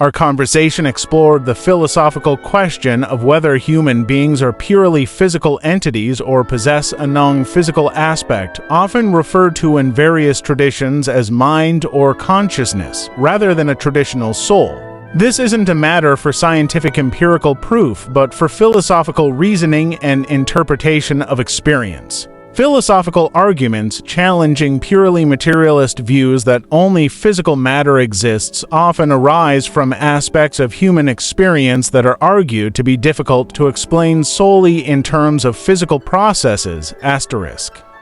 Our conversation explored the philosophical question of whether human beings are purely physical entities or possess a non-physical aspect, often referred to in various traditions as mind or consciousness, rather than a traditional soul. This isn't a matter for scientific empirical proof, but for philosophical reasoning and interpretation of experience. Philosophical arguments challenging purely materialist views that only physical matter exists often arise from aspects of human experience that are argued to be difficult to explain solely in terms of physical processes.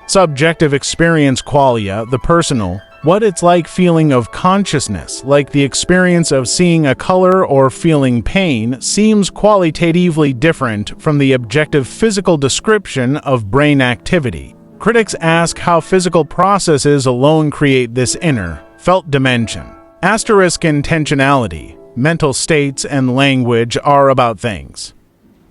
Subjective experience qualia, the personal, what it's like feeling of consciousness, like the experience of seeing a color or feeling pain, seems qualitatively different from the objective physical description of brain activity. Critics ask how physical processes alone create this inner, felt dimension. Intentionality, mental states and language are about things.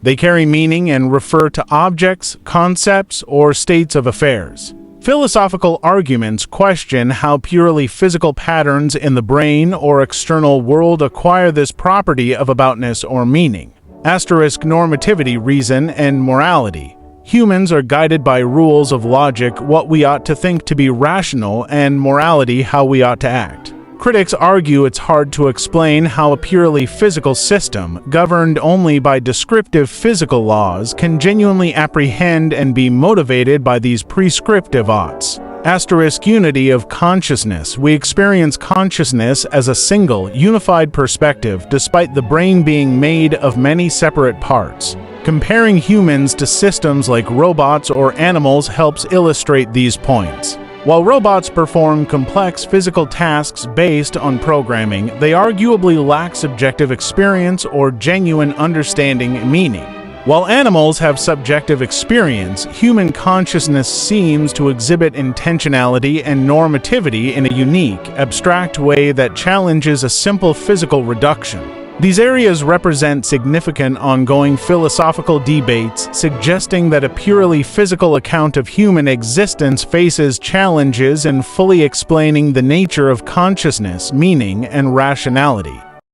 They carry meaning and refer to objects, concepts, or states of affairs. Philosophical arguments question how purely physical patterns in the brain or external world acquire this property of aboutness or meaning. Normativity, reason, and morality. Humans are guided by rules of logic, what we ought to think to be rational, and morality, how we ought to act. Critics argue it's hard to explain how a purely physical system, governed only by descriptive physical laws, can genuinely apprehend and be motivated by these prescriptive oughts. Unity of consciousness. We experience consciousness as a single, unified perspective, despite the brain being made of many separate parts. Comparing humans to systems like robots or animals helps illustrate these points. While robots perform complex physical tasks based on programming, they arguably lack subjective experience or genuine understanding and meaning. While animals have subjective experience, human consciousness seems to exhibit intentionality and normativity in a unique, abstract way that challenges a simple physical reduction. These areas represent significant ongoing philosophical debates, suggesting that a purely physical account of human existence faces challenges in fully explaining the nature of consciousness, meaning, and rationality.